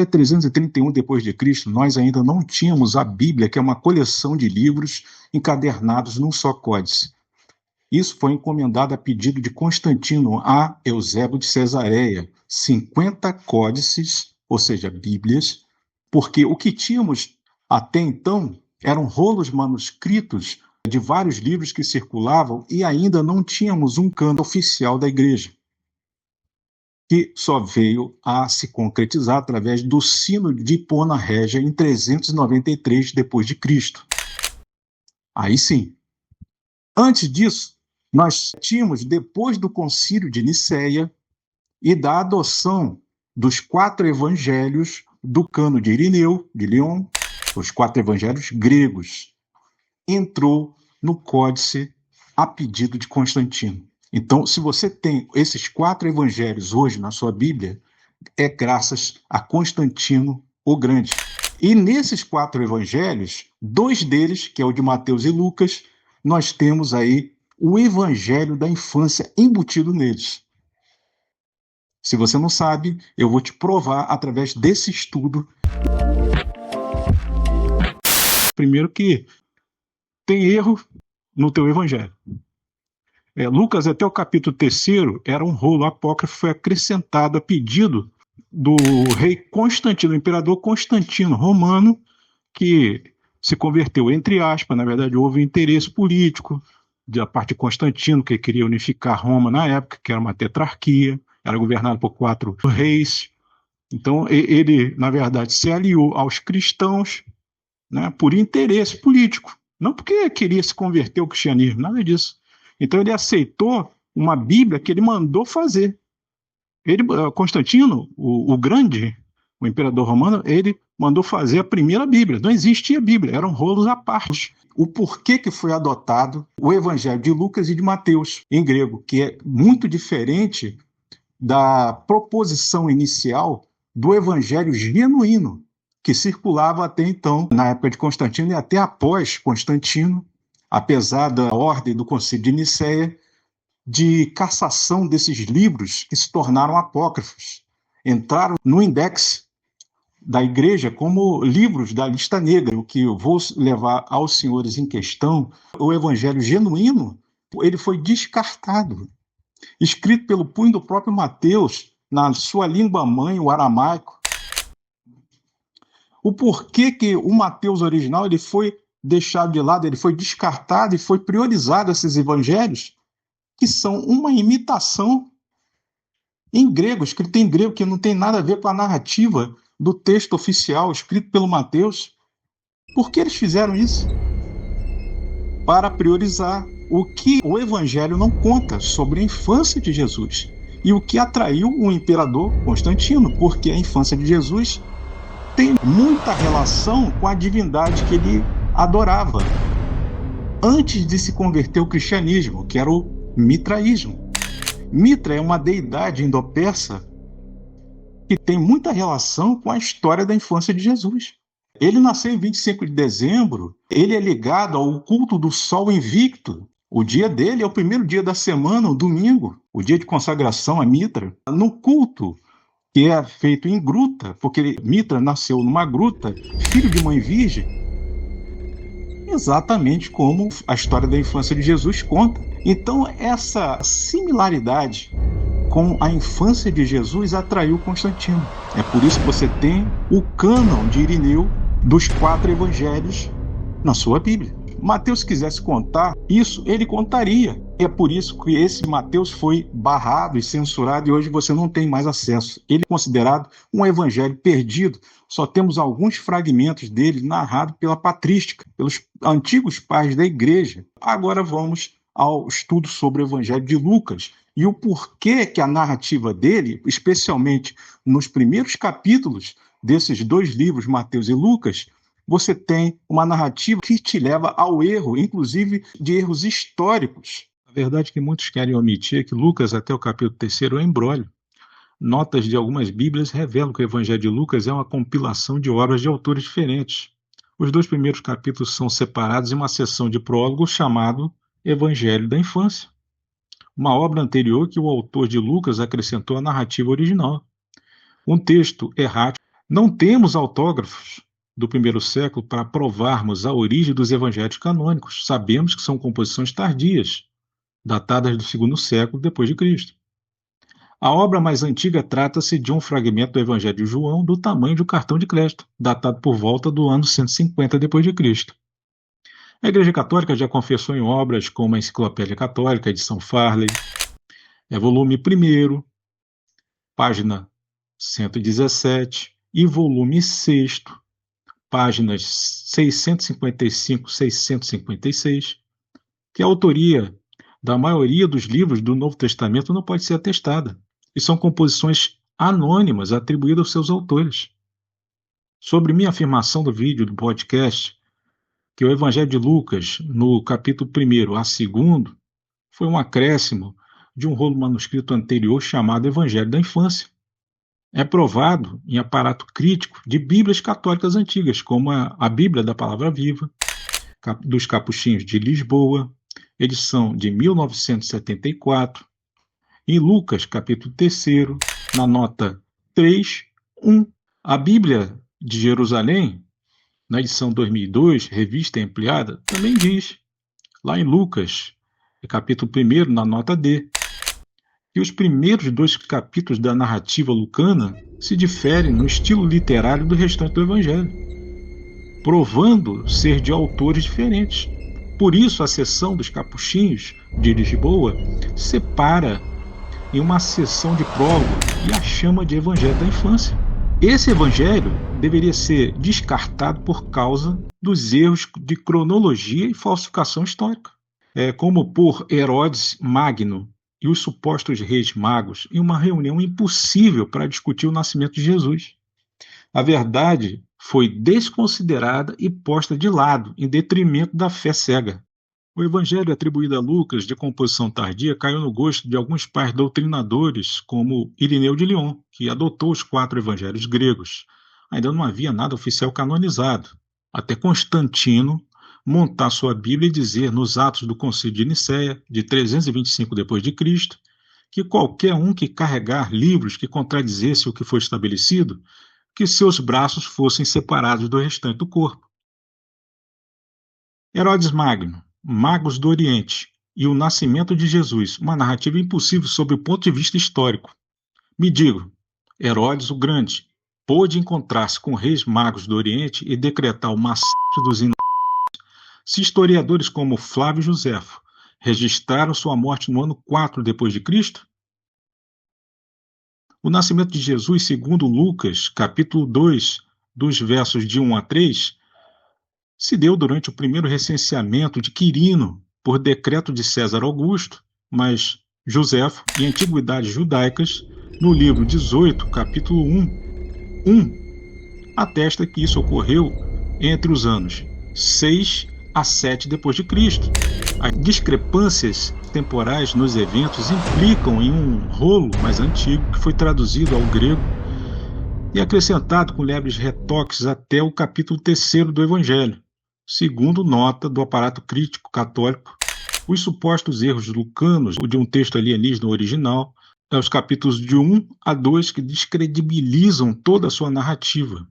331 depois de Cristo, nós ainda não tínhamos a Bíblia, que é uma coleção de livros encadernados num só códice. Isso foi encomendado a pedido de Constantino a Eusébio de Cesareia, 50 códices, ou seja, Bíblias, porque o que tínhamos até então eram rolos manuscritos de vários livros que circulavam e ainda não tínhamos um cânon oficial da Igreja, que só veio a se concretizar através do Sino de Hipona Régia em 393 depois de Cristo. Aí sim. Antes disso, nós tínhamos, depois do Concílio de Nicéia e da adoção dos 4 evangelhos do cânon de Irineu, de Lyon, os 4 evangelhos gregos, entrou no códice a pedido de Constantino. Então, se você tem esses 4 evangelhos hoje na sua Bíblia, é graças a Constantino o Grande. E nesses 4 evangelhos, 2 deles, que é o de Mateus e Lucas, nós temos aí o evangelho da infância embutido neles. Se você não sabe, eu vou te provar através desse estudo. Primeiro que tem erro no teu evangelho. Lucas, até o capítulo 3º, era um rolo apócrifo, foi acrescentado a pedido do rei Constantino, o imperador Constantino Romano, que se converteu, entre aspas, na verdade houve interesse político da parte de Constantino, que queria unificar Roma na época, que era uma tetrarquia, era governado por 4 reis. Então ele, na verdade, se aliou aos cristãos, né, por interesse político, não porque queria se converter ao cristianismo, nada disso. Então ele aceitou uma Bíblia que ele mandou fazer. Constantino, o Grande, o imperador romano, ele mandou fazer a primeira Bíblia. Não existia Bíblia, eram rolos à parte. O porquê que foi adotado o Evangelho de Lucas e de Mateus, em grego, que é muito diferente da proposição inicial do Evangelho genuíno, que circulava até então, na época de Constantino e até após Constantino, apesar da ordem do Concílio de Nicéia, de cassação desses livros que se tornaram apócrifos. Entraram no index da Igreja como livros da lista negra. O que eu vou levar aos senhores em questão, o Evangelho genuíno, ele foi descartado, escrito pelo punho do próprio Mateus, na sua língua mãe, o aramaico. O porquê que o Mateus original ele foi deixado de lado, ele foi descartado e foi priorizado esses evangelhos, que são uma imitação em grego, escrito em grego, que não tem nada a ver com a narrativa do texto oficial escrito pelo Mateus. Por que eles fizeram isso? Para priorizar o que o Evangelho não conta sobre a infância de Jesus e o que atraiu o imperador Constantino, porque a infância de Jesus tem muita relação com a divindade que ele adorava antes de se converter ao cristianismo, que era o mitraísmo. Mitra é uma deidade indo-persa que tem muita relação com a história da infância de Jesus. Ele nasceu em 25 de dezembro, ele é ligado ao culto do Sol Invicto. O dia dele é o primeiro dia da semana, o domingo, o dia de consagração a Mitra. No culto, que é feito em gruta, porque Mitra nasceu numa gruta, filho de mãe virgem, exatamente como a história da infância de Jesus conta. Então, essa similaridade com a infância de Jesus atraiu Constantino. É por isso que você tem o cânon de Irineu dos 4 evangelhos na sua Bíblia. Mateus, se quisesse contar isso, ele contaria. É por isso que esse Mateus foi barrado e censurado e hoje você não tem mais acesso. Ele é considerado um evangelho perdido. Só temos alguns fragmentos dele narrados pela patrística, pelos antigos pais da igreja. Agora vamos ao estudo sobre o evangelho de Lucas e o porquê que a narrativa dele, especialmente nos primeiros capítulos desses 2 livros, Mateus e Lucas, você tem uma narrativa que te leva ao erro, inclusive de erros históricos. A verdade é que muitos querem omitir que Lucas, até o capítulo 3º, é um imbróglio. Notas de algumas bíblias revelam que o Evangelho de Lucas é uma compilação de obras de autores diferentes. Os 2 primeiros capítulos são separados em uma seção de prólogo chamado Evangelho da Infância, uma obra anterior que o autor de Lucas acrescentou à narrativa original. Um texto errático Não temos autógrafos do primeiro século para provarmos a origem dos evangelhos canônicos. Sabemos que são composições tardias, datadas do segundo século depois de Cristo. A obra mais antiga trata-se de um fragmento do Evangelho de João do tamanho de um cartão de crédito, datado por volta do ano 150 depois de Cristo. A Igreja Católica já confessou em obras como a Enciclopédia Católica, edição Farley, volume 1º, página 117, e volume 6º, páginas 655 e 656, que a autoria da maioria dos livros do Novo Testamento não pode ser atestada, e são composições anônimas atribuídas aos seus autores. Sobre minha afirmação do vídeo do podcast, que o Evangelho de Lucas, no capítulo 1º a 2º, foi um acréscimo de um rolo manuscrito anterior chamado Evangelho da Infância. É provado em aparato crítico de Bíblias católicas antigas, como a Bíblia da Palavra Viva, dos Capuchinhos de Lisboa, edição de 1974, em Lucas, capítulo 3º, na nota 3.1. A Bíblia de Jerusalém, na edição 2002, revista e ampliada, também diz, lá em Lucas, capítulo 1º, na nota D, que os primeiros 2 capítulos da narrativa lucana se diferem no estilo literário do restante do Evangelho, provando ser de autores diferentes. Por isso, a seção dos Capuchinhos de Lisboa separa em uma seção de prólogo e a chama de Evangelho da Infância. Esse evangelho deveria ser descartado por causa dos erros de cronologia e falsificação histórica, como por Herodes Magno e os supostos reis magos em uma reunião impossível para discutir o nascimento de Jesus. A verdade foi desconsiderada e posta de lado, em detrimento da fé cega. O evangelho atribuído a Lucas, de composição tardia, caiu no gosto de alguns pais doutrinadores, como Irineu de Lyon, que adotou os 4 evangelhos gregos. Ainda não havia nada oficial canonizado, até Constantino montar sua Bíblia e dizer nos Atos do Concílio de Nicéia, de 325 d.C., que qualquer um que carregar livros que contradizesse o que foi estabelecido, que seus braços fossem separados do restante do corpo. Herodes Magno, Magos do Oriente e o nascimento de Jesus, uma narrativa impossível sob o ponto de vista histórico. Me digo, Herodes o Grande pôde encontrar-se com reis magos do Oriente e decretar o massacre dos inocentes. Se historiadores como Flávio Joséfo registraram sua morte no ano 4 depois de Cristo, o nascimento de Jesus, segundo Lucas, capítulo 2, dos versos de 1 a 3, se deu durante o primeiro recenseamento de Quirino, por decreto de César Augusto, mas Joséfo, em Antiguidades Judaicas, no livro 18, capítulo 1, atesta que isso ocorreu entre os anos 6 a 7 depois de Cristo. As discrepâncias temporais nos eventos implicam em um rolo mais antigo que foi traduzido ao grego e acrescentado com leves retoques até o capítulo 3º do Evangelho. Segundo nota do aparato crítico católico, os supostos erros lucanos ou de um texto alienígena original, os capítulos de 1 a 2 que descredibilizam toda a sua narrativa.